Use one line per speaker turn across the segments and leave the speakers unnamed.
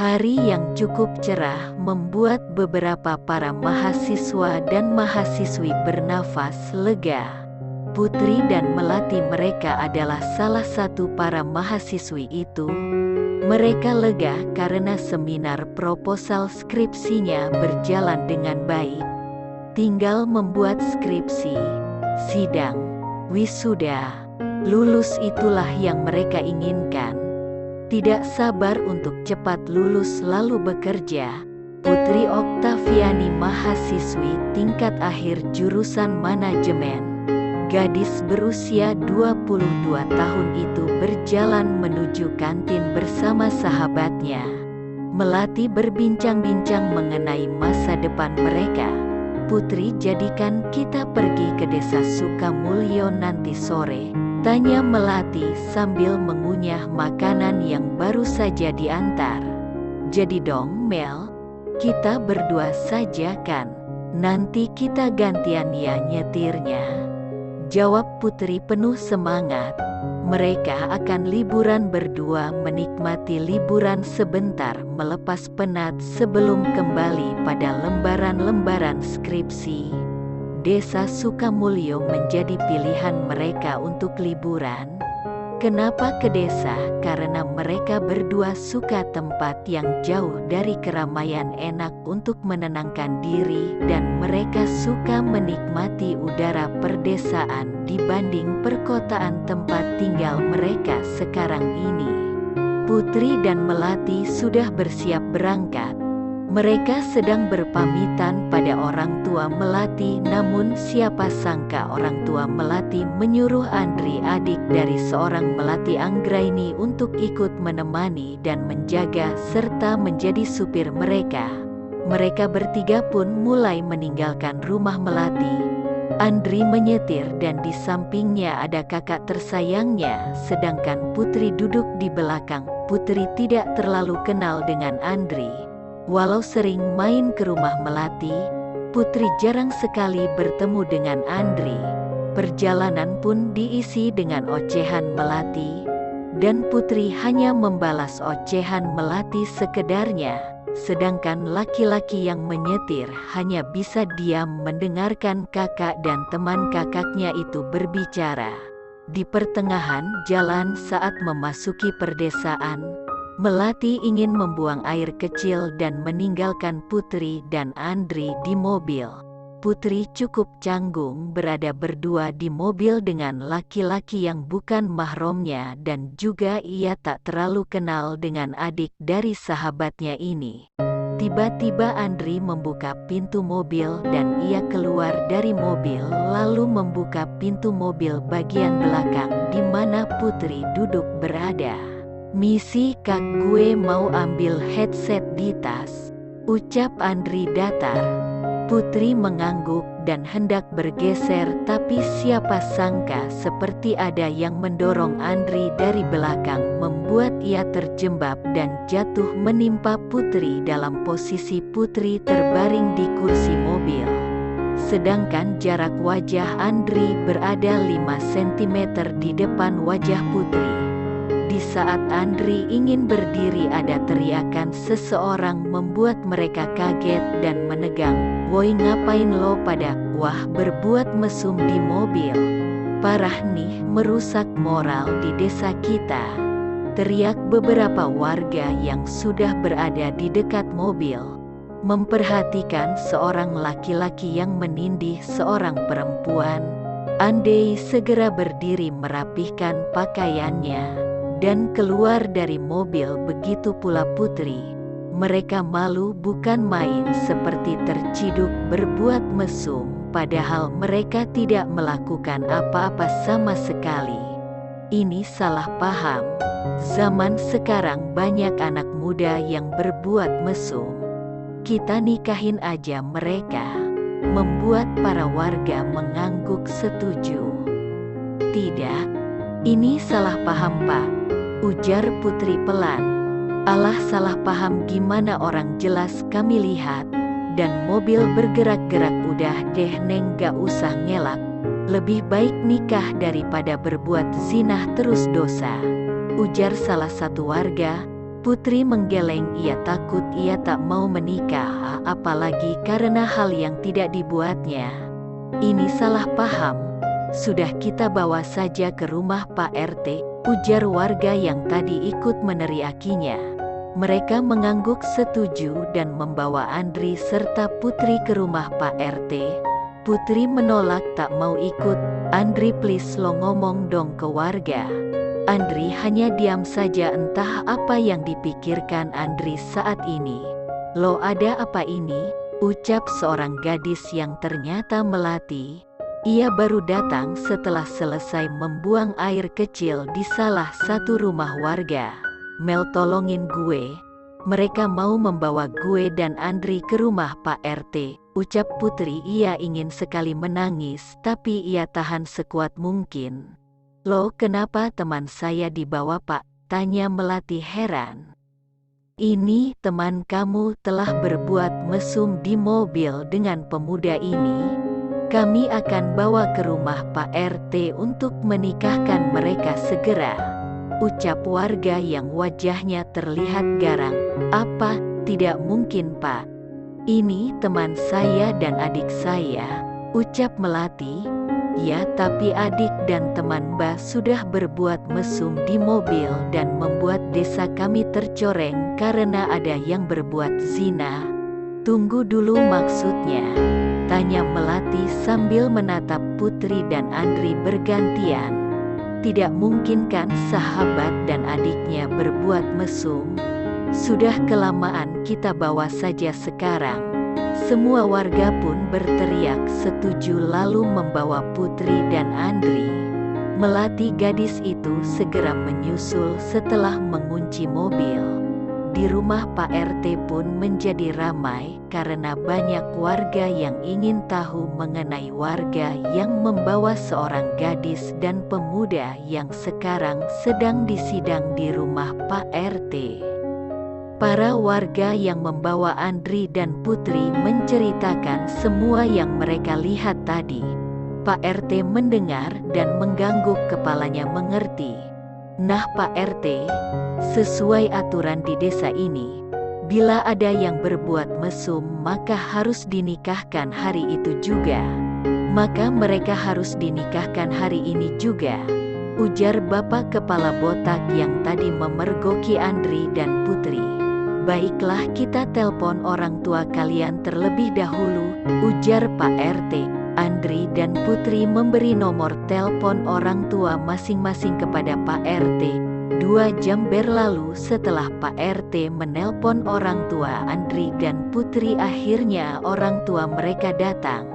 Hari yang cukup cerah membuat beberapa para mahasiswa dan mahasiswi bernafas lega. Putri dan Melati mereka adalah salah satu para mahasiswi itu. Mereka lega karena seminar proposal skripsinya berjalan dengan baik. Tinggal membuat skripsi, sidang, wisuda, lulus itulah yang mereka inginkan. Tidak sabar untuk cepat lulus lalu bekerja. Putri Oktaviani mahasiswi tingkat akhir jurusan manajemen. Gadis berusia 22 tahun itu berjalan menuju kantin bersama sahabatnya. Melati berbincang-bincang mengenai masa depan mereka. Putri, jadikan kita pergi ke desa Sukamulyo nanti sore, tanya Melati sambil mengunyah makanan yang baru saja diantar. Jadi dong Mel, kita berdua saja kan? Nanti kita gantian ya nyetirnya, jawab Putri penuh semangat. Mereka akan liburan berdua, menikmati liburan sebentar melepas penat sebelum kembali pada lembaran-lembaran skripsi. Desa Sukamulyo menjadi pilihan mereka untuk liburan. Kenapa ke desa? Karena mereka berdua suka tempat yang jauh dari keramaian, enak untuk menenangkan diri, dan mereka suka menikmati udara perdesaan dibanding perkotaan tempat tinggal mereka sekarang ini. Putri dan Melati sudah bersiap berangkat. Mereka sedang berpamitan pada orang tua Melati, namun siapa sangka orang tua Melati menyuruh Andri, adik dari seorang Melati Anggraini, untuk ikut menemani dan menjaga serta menjadi supir mereka. Mereka bertiga pun mulai meninggalkan rumah Melati. Andri menyetir dan di sampingnya ada kakak tersayangnya, sedangkan Putri duduk di belakang. Putri tidak terlalu kenal dengan Andri. Walau sering main ke rumah Melati, Putri jarang sekali bertemu dengan Andri. Perjalanan pun diisi dengan ocehan Melati, dan Putri hanya membalas ocehan Melati sekedarnya, sedangkan laki-laki yang menyetir hanya bisa diam mendengarkan kakak dan teman kakaknya itu berbicara. Di pertengahan jalan saat memasuki perdesaan, Melati ingin membuang air kecil dan meninggalkan Putri dan Andri di mobil. Putri cukup canggung berada berdua di mobil dengan laki-laki yang bukan mahramnya, dan juga ia tak terlalu kenal dengan adik dari sahabatnya ini. Tiba-tiba Andri membuka pintu mobil dan ia keluar dari mobil lalu membuka pintu mobil bagian belakang di mana Putri duduk berada. "Misi kak, gue mau ambil headset di tas," ucap Andri datar. Putri mengangguk dan hendak bergeser, tapi siapa sangka seperti ada yang mendorong Andri dari belakang, membuat ia terjembab dan jatuh menimpa Putri dalam posisi Putri terbaring di kursi mobil. Sedangkan jarak wajah Andri berada 5 cm di depan wajah Putri. Di saat Andri ingin berdiri, ada teriakan seseorang membuat mereka kaget dan menegang. "Woi, ngapain lo pada?" "Wah, berbuat mesum di mobil. Parah nih, merusak moral di desa kita," teriak beberapa warga yang sudah berada di dekat mobil. Memperhatikan seorang laki-laki yang menindih seorang perempuan, Andai segera berdiri merapihkan pakaiannya dan keluar dari mobil, begitu pula Putri. Mereka malu bukan main, seperti terciduk berbuat mesum, padahal mereka tidak melakukan apa-apa sama sekali. Ini salah paham. Zaman sekarang banyak anak muda yang berbuat mesum. Kita nikahin aja mereka. Membuat para warga mengangguk setuju. "Tidak, ini salah paham Pak," ujar Putri pelan. "Alah, salah paham gimana, orang jelas kami lihat. Dan mobil bergerak-gerak. Udah deh Neng, gak usah ngelak. Lebih baik nikah daripada berbuat zina terus dosa," ujar salah satu warga. Putri menggeleng, ia takut, ia tak mau menikah, apalagi karena hal yang tidak dibuatnya. Ini salah paham. Sudah, kita bawa saja ke rumah Pak RT, ujar warga yang tadi ikut meneriakinya. Mereka mengangguk setuju dan membawa Andri serta Putri ke rumah Pak RT. Putri menolak, tak mau ikut. Andri, please lo ngomong dong ke warga. Andri hanya diam saja, entah apa yang dipikirkan Andri saat ini. Lo ada apa ini? Ucap seorang gadis yang ternyata melati. Ia baru datang setelah selesai membuang air kecil di salah satu rumah warga. Mel, tolongin gue. Mereka mau membawa gue dan Andri ke rumah Pak RT. Ucap Putri. Ia ingin sekali menangis, tapi ia tahan sekuat mungkin. Loh, kenapa teman saya dibawa Pak? Tanya Melati heran. Ini teman kamu telah berbuat mesum di mobil dengan pemuda ini. Kami akan bawa ke rumah Pak RT untuk menikahkan mereka segera. Ucap warga yang wajahnya terlihat garang. Apa? Tidak mungkin Pak. Ini teman saya dan adik saya. Ucap Melati. Ya, tapi adik dan teman Mbah sudah berbuat mesum di mobil dan membuat desa kami tercoreng karena ada yang berbuat zina. Tunggu dulu, maksudnya? Tanya Melati sambil menatap Putri dan Andri bergantian. Tidak mungkin kan sahabat dan adiknya berbuat mesum? Sudah kelamaan, kita bawa saja sekarang. Semua warga pun berteriak setuju lalu membawa Putri dan Andri. Melati, gadis itu, segera menyusul setelah mengunci mobil. Di rumah Pak RT pun menjadi ramai karena banyak warga yang ingin tahu mengenai warga yang membawa seorang gadis dan pemuda yang sekarang sedang disidang di rumah Pak RT. Para warga yang membawa Andri dan Putri menceritakan semua yang mereka lihat tadi. Pak RT mendengar dan mengangguk kepalanya mengerti. Nah Pak RT, sesuai aturan di desa ini, bila ada yang berbuat mesum maka harus dinikahkan hari itu juga. Maka mereka harus dinikahkan hari ini juga, ujar bapak kepala botak yang tadi memergoki Andri dan Putri. Baiklah, kita telpon orang tua kalian terlebih dahulu, ujar Pak RT. Andri dan Putri memberi nomor telepon orang tua masing-masing kepada Pak RT. 2 jam berlalu setelah Pak RT menelpon orang tua Andri dan Putri, akhirnya orang tua mereka datang.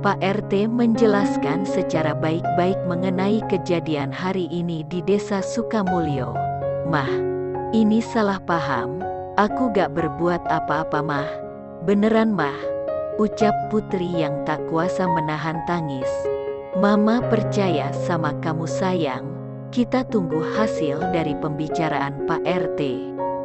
Pak RT menjelaskan secara baik-baik mengenai kejadian hari ini di desa Sukamulyo. Mah, ini salah paham. Aku gak berbuat apa-apa Mah. Beneran Mah, ucap Putri yang tak kuasa menahan tangis. Mama percaya sama kamu sayang. Kita tunggu hasil dari pembicaraan Pak RT.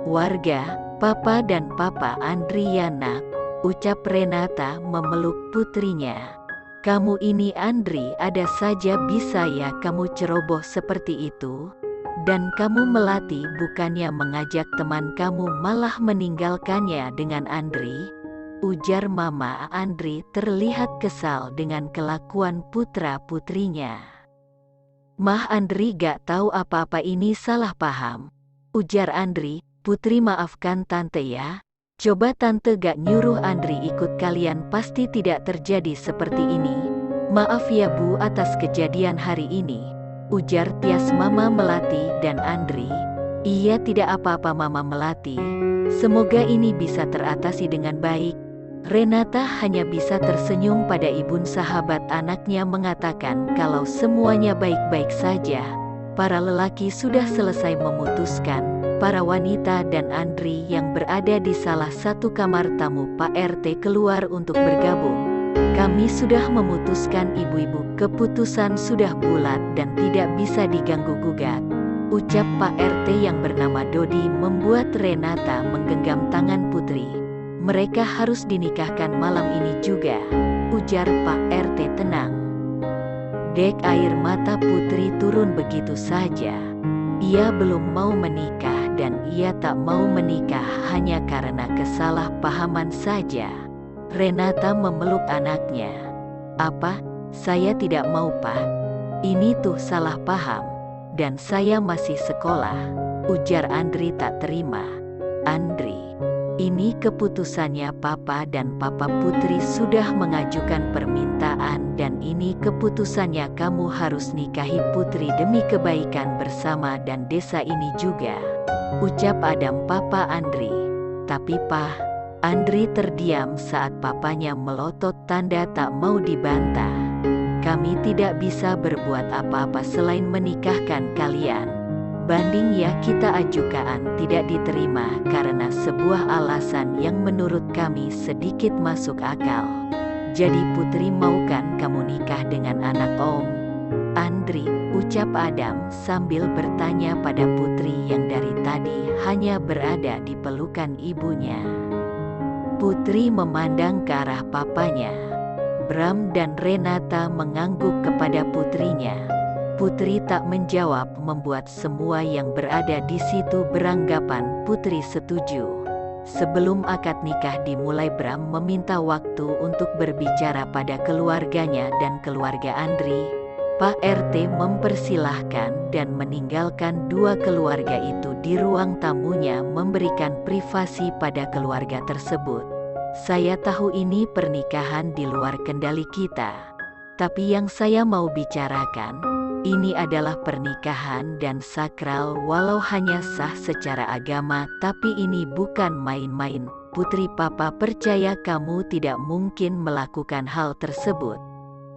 Warga, Papa dan Papa Andriana, ucap Renata memeluk putrinya. Kamu ini Andri, ada saja bisa ya kamu ceroboh seperti itu. Dan kamu Melati, bukannya mengajak teman kamu malah meninggalkannya dengan Andri, ujar Mama. Andri terlihat kesal dengan kelakuan putra-putrinya. Mah, Andri gak tahu apa-apa, ini salah paham, ujar Andri. Putri, maafkan Tante ya. Coba Tante gak nyuruh Andri ikut kalian, pasti tidak terjadi seperti ini. Maaf ya Bu atas kejadian hari ini, ujar tias Mama Melati dan Andri. Iya, tidak apa-apa Mama Melati. Semoga ini bisa teratasi dengan baik. Renata hanya bisa tersenyum pada ibu sahabat anaknya mengatakan kalau semuanya baik-baik saja. Para lelaki sudah selesai memutuskan. Para wanita dan Andri yang berada di salah satu kamar tamu Pak RT keluar untuk bergabung. Kami sudah memutuskan ibu-ibu, keputusan sudah bulat dan tidak bisa diganggu-gugat, ucap Pak RT yang bernama Dodi membuat Renata menggenggam tangan Putri. Mereka harus dinikahkan malam ini juga, ujar Pak RT tenang. Dek, air mata Putri turun begitu saja. Ia belum mau menikah dan ia tak mau menikah hanya karena kesalahpahaman saja. Renata memeluk anaknya. Apa? Saya tidak mau, Pak. Ini tuh salah paham. Dan saya masih sekolah, ujar Andri tak terima. Andri, ini keputusannya Papa dan Papa Putri sudah mengajukan permintaan dan ini keputusannya kamu harus nikahi Putri demi kebaikan bersama dan desa ini juga, ucap Adam Papa Andri. Tapi Pak, Andri terdiam saat papanya melotot tanda tak mau dibantah. Kami tidak bisa berbuat apa-apa selain menikahkan kalian. Banding ya kita ajukan tidak diterima karena sebuah alasan yang menurut kami sedikit masuk akal. Jadi Putri maukan kamu nikah dengan anak Om Andri, ucap Adam sambil bertanya pada Putri yang dari tadi hanya berada di pelukan ibunya. Putri memandang ke arah papanya. Bram dan Renata mengangguk kepada putrinya. Putri tak menjawab, membuat semua yang berada di situ beranggapan Putri setuju. Sebelum akad nikah dimulai, Bram meminta waktu untuk berbicara pada keluarganya dan keluarga Andri. Pak RT mempersilahkan dan meninggalkan dua keluarga itu di ruang tamunya, memberikan privasi pada keluarga tersebut. Saya tahu ini pernikahan di luar kendali kita. Tapi yang saya mau bicarakan, ini adalah pernikahan dan sakral walau hanya sah secara agama, tapi ini bukan main-main. Putri Papa percaya kamu tidak mungkin melakukan hal tersebut.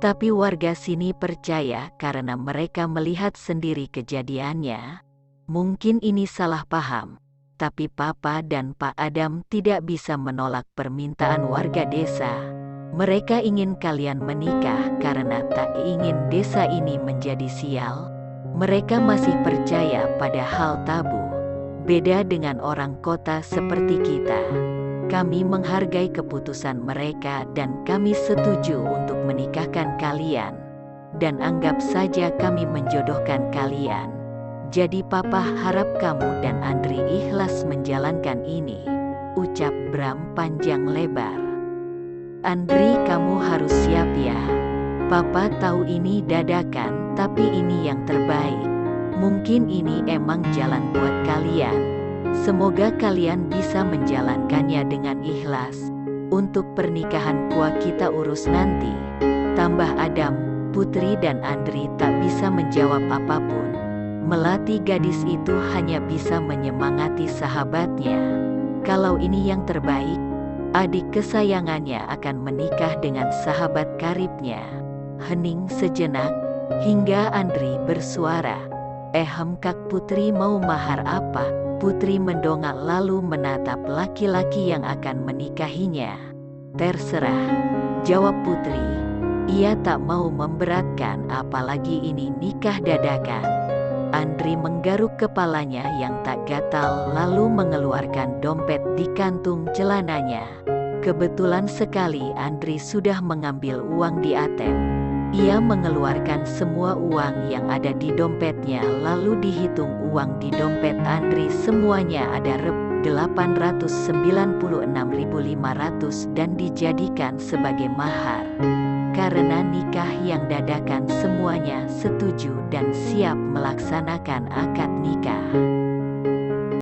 Tapi warga sini percaya karena mereka melihat sendiri kejadiannya. Mungkin ini salah paham, tapi Papa dan Pak Adam tidak bisa menolak permintaan warga desa. Mereka ingin kalian menikah karena tak ingin desa ini menjadi sial. Mereka masih percaya pada hal tabu. Beda dengan orang kota seperti kita. Kami menghargai keputusan mereka dan kami setuju untuk menikahkan kalian. Dan anggap saja kami menjodohkan kalian. Jadi Papa harap kamu dan Andri ikhlas menjalankan ini, ucap Bram panjang lebar. Andri, kamu harus siap ya. Papa tahu ini dadakan, tapi ini yang terbaik. Mungkin ini emang jalan buat kalian. Semoga kalian bisa menjalankannya dengan ikhlas. Untuk pernikahan kuah kita urus nanti, tambah Adam. Putri dan Andri tak bisa menjawab apapun. Melati gadis itu hanya bisa menyemangati sahabatnya. Kalau ini yang terbaik, adik kesayangannya akan menikah dengan sahabat karibnya. Hening sejenak, hingga Andri bersuara, Kak Putri mau mahar apa? Putri mendongak lalu menatap laki-laki yang akan menikahinya. Terserah, jawab Putri. Ia tak mau memberatkan, apalagi ini nikah dadakan. Andri menggaruk kepalanya yang tak gatal lalu mengeluarkan dompet di kantung celananya. Kebetulan sekali Andri sudah mengambil uang di ATM. Ia mengeluarkan semua uang yang ada di dompetnya lalu dihitung uang di dompet Andri, semuanya ada Rp896.500 dan dijadikan sebagai mahar. Karena nikah yang dadakan, semuanya setuju dan siap melaksanakan akad nikah.